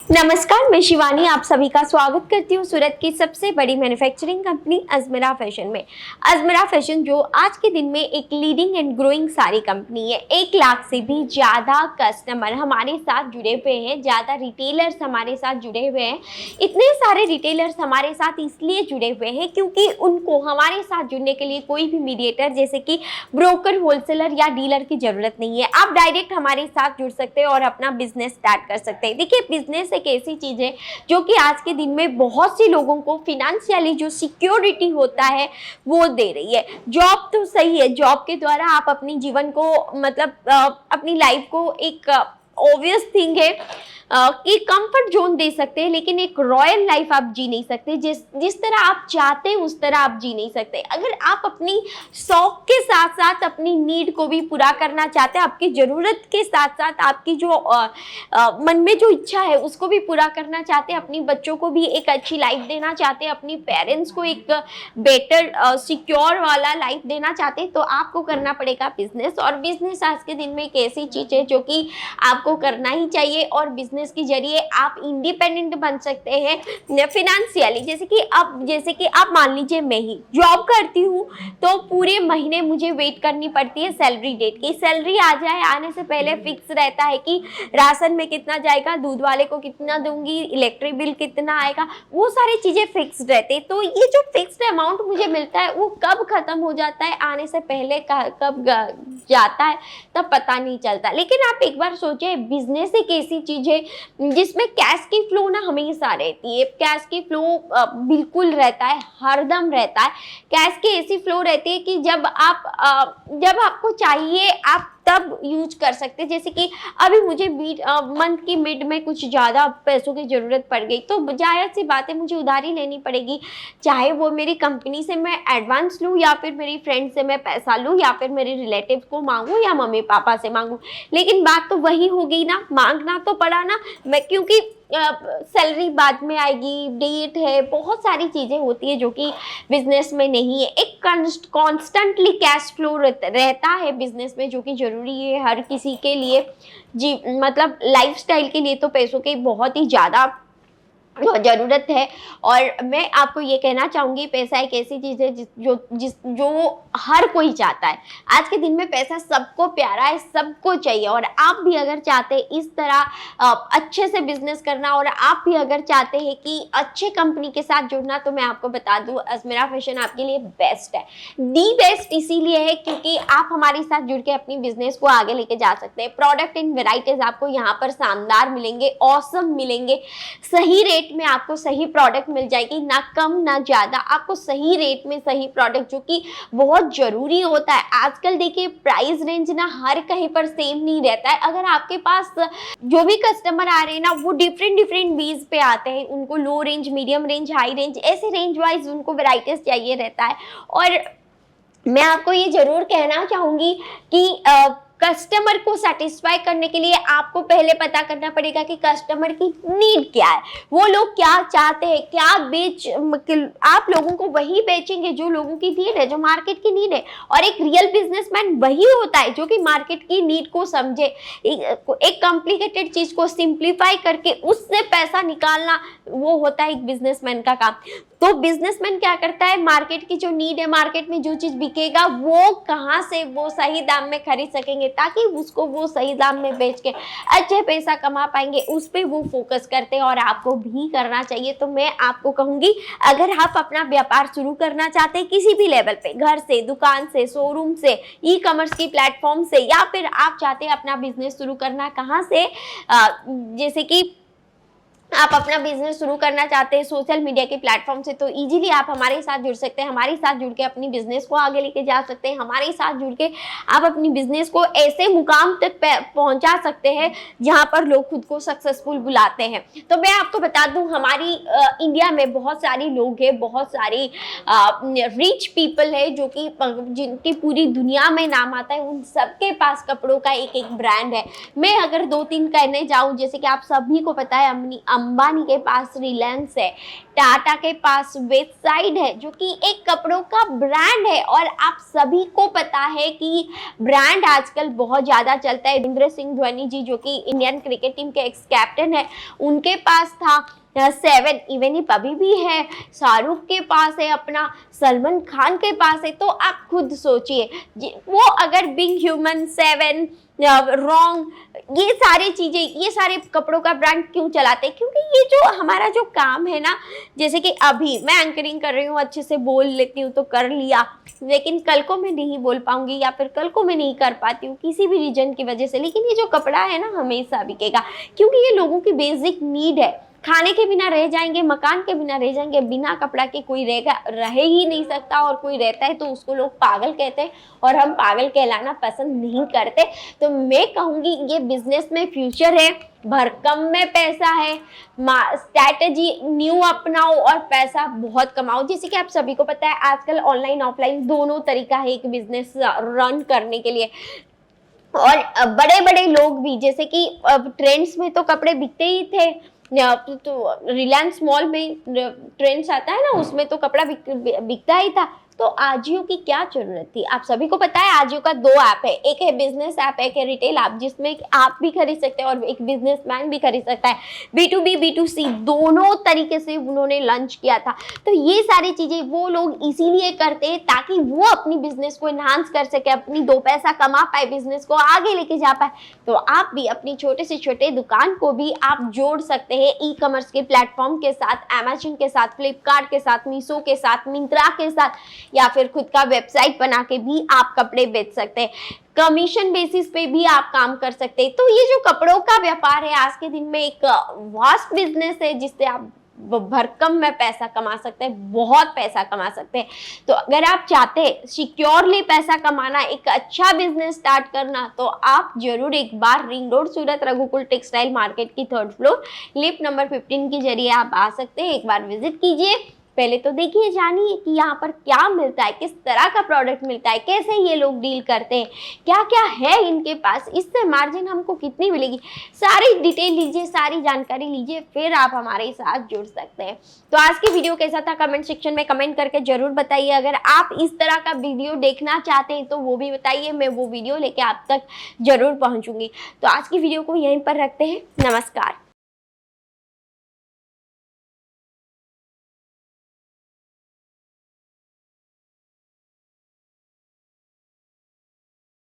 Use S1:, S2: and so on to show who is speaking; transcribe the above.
S1: नमस्कार, मैं शिवानी आप सभी का स्वागत करती हूँ सूरत की सबसे बड़ी मैन्युफैक्चरिंग कंपनी अजमेरा फैशन में। अजमेरा फैशन जो आज के दिन में एक leading and growing sari company है। 1 लाख से भी ज़्यादा कस्टमर हमारे साथ जुड़े हुए हैं, ज़्यादा रिटेलर्स हमारे साथ जुड़े हुए हैं। इतने सारे रिटेलर्स हमारे साथ इसलिए जुड़े हुए हैं क्योंकि उनको हमारे साथ जुड़ने के लिए कोई भी मीडिएटर जैसे कि ब्रोकर, होलसेलर या डीलर की ज़रूरत नहीं है। आप डायरेक्ट हमारे साथ जुड़ सकते हैं और अपना बिजनेस स्टार्ट कर सकते हैं। देखिए, बिजनेस एक ऐसी चीज है जो कि आज के दिन में बहुत सी लोगों को फिनेंशियली जो सिक्योरिटी होता है वो दे रही है। जॉब तो सही है, जॉब के द्वारा आप अपनी जीवन को अपनी लाइफ को एक ऑब्वियस थिंग है कि कंफर्ट जोन दे सकते हैं, लेकिन एक रॉयल लाइफ आप जी नहीं सकते। जिस तरह आप चाहते हैं उस तरह आप जी नहीं सकते। अगर आप अपनी शौक के साथ साथ अपनी नीड को भी पूरा करना चाहते हैं, आपकी ज़रूरत के साथ साथ आपकी जो मन में जो इच्छा है उसको भी पूरा करना चाहते हैं, अपनी बच्चों को भी एक अच्छी लाइफ देना चाहते हैं, अपनी पेरेंट्स को एक बेटर सिक्योर वाला लाइफ देना चाहते हैं, तो आपको करना पड़ेगा बिजनेस। और बिजनेस आज के दिन में एक ऐसी चीज़ है जो कि आपको करना ही चाहिए। और बिजनेस के जरिए आप इंडिपेंडेंट बन सकते हैं फिनेंशियली। जैसे कि आप मान लीजिए, मैं ही जॉब करती हूँ तो पूरे महीने मुझे वेट करनी पड़ती है सैलरी डेट की। सैलरी आ जाए, आने से पहले फिक्स रहता है कि राशन में कितना जाएगा, दूध वाले को कितना दूंगी, इलेक्ट्रिक बिल कितना आएगा, वो सारी चीजें फिक्स रहते। तो ये जो फिक्स्ड अमाउंट मुझे मिलता है वो कब खत्म हो जाता है, आने से पहले कब जाता है, तब पता नहीं चलता। लेकिन आप एक बार सोचिए, बिजनेस एक ऐसी चीज है जिसमें कैश की फ्लो ना हमेशा रहती है। कैश की फ्लो बिल्कुल रहता है, हरदम रहता है। कैश की ऐसी फ्लो रहती है कि जब आपको चाहिए आप तब यूज कर सकते हैं। जैसे कि अभी मुझे मंथ की मिड में कुछ ज़्यादा पैसों की ज़रूरत पड़ गई तो जायज़ सी बात है मुझे उधारी लेनी पड़ेगी, चाहे वो मेरी कंपनी से मैं एडवांस लूँ या फिर मेरी फ्रेंड से मैं पैसा लूँ या फिर मेरे रिलेटिव को मांगूँ या मम्मी पापा से मांगूँ। लेकिन बात तो वही हो गई ना, मांगना तो पड़ा ना। मैं क्योंकि सैलरी बाद में आएगी, डेट है, बहुत सारी चीज़ें होती है जो कि बिजनेस में नहीं है। एक कॉन्स्टेंटली कैश फ्लो रहता है बिजनेस में, जो कि ज़रूरी है हर किसी के लिए। जी, मतलब लाइफस्टाइल के लिए तो पैसों की बहुत ही ज़्यादा ज़रूरत है। और मैं आपको ये कहना चाहूँगी, पैसा एक ऐसी चीज़ है जो हर कोई चाहता है। आज के दिन में पैसा सबको प्यारा है, सबको चाहिए। और आप भी अगर चाहते हैं इस तरह अच्छे से बिजनेस करना, और आप भी अगर चाहते हैं कि अच्छे कंपनी के साथ जुड़ना, तो मैं आपको बता दूं, अजमेरा फैशन आपके लिए बेस्ट है। दी बेस्ट इसीलिए है क्योंकि आप हमारे साथ जुड़ के अपनी बिजनेस को आगे लेके जा सकते हैं। प्रोडक्ट एंड वेराइटीज आपको यहाँ पर शानदार मिलेंगे, ऑसम मिलेंगे। सही रेट में आपको सही प्रोडक्ट मिल जाएगी, ना कम ना ज्यादा, आपको सही रेट में सही प्रोडक्ट, जो कि बहुत जरूरी होता है। आजकल देखिए, प्राइस रेंज ना हर कहीं पर सेम नहीं रहता है। अगर आपके पास जो भी कस्टमर आ रहे हैं ना, वो डिफरेंट बेस पे आते हैं, उनको लो range, medium range, high range, ऐसे रेंज वाइज उनको वेराइटीज चाहिए रहता है। और मैं आपको ये जरूर कहना चाहूंगी कि कस्टमर को सेटिस्फाई करने के लिए आपको पहले पता करना पड़ेगा कि कस्टमर की नीड क्या है, वो लोग क्या चाहते हैं, क्या आप लोगों को वही बेचेंगे जो लोगों की नीड है, जो मार्केट की नीड है। और एक रियल बिजनेसमैन वही होता है जो कि मार्केट की नीड को समझे। एक कॉम्प्लिकेटेड चीज को सिंप्लीफाई करके उससे पैसा निकालना, वो होता है एक बिजनेसमैन का काम। तो बिजनेसमैन क्या करता है, मार्केट की जो नीड है, मार्केट में जो चीज बिकेगा, वो कहाँ से वो सही दाम में खरीद सकेंगे ताकि उसको वो सही दाम में बेच के अच्छे पैसा कमा पाएंगे, उस पर वो फोकस करते हैं। और आपको भी करना चाहिए। तो मैं आपको कहूंगी, अगर आप अपना व्यापार शुरू करना चाहते हैं किसी भी लेवल पे, घर से, दुकान से, शोरूम से, ई कॉमर्स की प्लेटफॉर्म से, या फिर आप चाहते हैं अपना बिजनेस शुरू करना कहाँ से, जैसे कि आप अपना बिजनेस शुरू करना चाहते हैं सोशल मीडिया के प्लेटफॉर्म से, तो इजीली आप हमारे साथ जुड़ सकते हैं। हमारे साथ जुड़ के अपनी बिजनेस को आगे लेके जा सकते हैं। हमारे साथ जुड़ के आप अपनी बिजनेस को ऐसे मुकाम तक पहुंचा सकते हैं जहां पर लोग खुद को सक्सेसफुल बुलाते हैं। तो मैं आपको बता दूं, हमारी इंडिया में बहुत सारे लोग हैं, बहुत सारे रिच पीपल है जो कि जिनकी पूरी दुनिया में नाम आता है। उन सबके पास कपड़ों का एक एक ब्रांड है। मैं अगर 2-3 कहने जाऊँ, जैसे कि आप सभी को पता है अंबानी के पास रिलायंस है, टाटा के पास वेबसाइट है जो कि एक कपड़ों का ब्रांड है। और आप सभी को पता है कि ब्रांड आजकल बहुत ज़्यादा चलता है। महेंद्र सिंह धोनी जी जो कि इंडियन क्रिकेट टीम के एक्स कैप्टन है, उनके पास था 7 इवन अभी भी है, शाहरुख के पास है अपना, सलमान खान के पास है। तो आप खुद सोचिए वो अगर बिग ह्यूमन 7 रॉन्ग ये सारी चीज़ें, ये सारे कपड़ों का ब्रांड क्यों चलाते हैं? क्योंकि ये जो हमारा जो काम है ना, जैसे कि अभी मैं एंकरिंग कर रही हूँ, अच्छे से बोल लेती हूँ तो कर लिया, लेकिन कल को मैं नहीं बोल पाऊंगी या फिर कल को मैं नहीं कर पाती हूँ किसी भी रीजन की वजह से। लेकिन ये जो कपड़ा है ना हमेशा बिकेगा, क्योंकि ये लोगों की बेसिक नीड है। खाने के बिना रह जाएंगे, मकान के बिना रह जाएंगे, बिना कपड़ा के कोई रह ही नहीं सकता। और कोई रहता है तो उसको लोग पागल कहते हैं, और हम पागल कहलाना पसंद नहीं करते। तो मैं कहूँगी ये बिजनेस में फ्यूचर है, भरकम में पैसा है, स्ट्रैटेजी न्यू अपनाओ और पैसा बहुत कमाओ। जैसे कि आप सभी को पता है आजकल ऑनलाइन ऑफलाइन दोनों तरीका है एक बिजनेस रन करने के लिए। और बड़े बड़े लोग भी, जैसे कि ट्रेंड्स में तो कपड़े बिकते ही थे, तो रिलायंस मॉल में ट्रेंड्स आता है ना, उसमें तो कपड़ा बिकता ही था। तो आजियो की क्या जरूरत थी? आप सभी को पता है आजियो का 2 ऐप है, एक है बिजनेस ऐप, एक है रिटेल ऐप, जिसमें आप भी खरीद सकते हैं और एक बिजनेसमैन भी खरीद सकता है। B2B B2C दोनों तरीके से उन्होंने लॉन्च किया था। तो ये सारी चीजें वो लोग इसीलिए करते हैं ताकि वो अपनी बिजनेस को एनहांस कर सके, अपनी 2 पैसा कमा पाए, बिजनेस को आगे लेके जा पाए। तो आप भी अपनी छोटे से छोटे दुकान को भी आप जोड़ सकते हैं ई कॉमर्स के प्लेटफॉर्म के साथ, अमेजन के साथ, फ्लिपकार्ट के साथ, मीशो के साथ, मिंत्रा के साथ, या फिर खुद का वेबसाइट बना के भी आप कपड़े बेच सकते हैं। कमीशन बेसिस पे भी आप काम कर सकते हैं। तो ये जो कपड़ों का व्यापार है आज के दिन में एक वास्ट बिजनेस है जिससे आप भरकम में पैसा कमा सकते हैं, बहुत पैसा कमा सकते हैं। तो अगर आप चाहते हैं सिक्योरली पैसा कमाना, एक अच्छा बिजनेस स्टार्ट करना, तो आप जरूर एक बार रिंग रोड सूरत रघुकुल टेक्सटाइल मार्केट की 3rd फ्लोर लिफ्ट नंबर 15 के जरिए आप आ सकते हैं। एक बार विजिट कीजिए, पहले तो देखिए, जानिए कि यहाँ पर क्या मिलता है, किस तरह का प्रोडक्ट मिलता है, कैसे ये लोग डील करते हैं, क्या क्या है इनके पास, इससे मार्जिन हमको कितनी मिलेगी, सारी डिटेल लीजिए, सारी जानकारी लीजिए, फिर आप हमारे साथ जुड़ सकते हैं। तो आज की वीडियो कैसा था कमेंट सेक्शन में कमेंट करके जरूर बताइए। अगर आप इस तरह का वीडियो देखना चाहते हैं तो वो भी बताइए, मैं वो वीडियो लेके आप तक जरूर पहुँचूंगी। तो आज की वीडियो को यहीं पर रखते हैं। नमस्कार।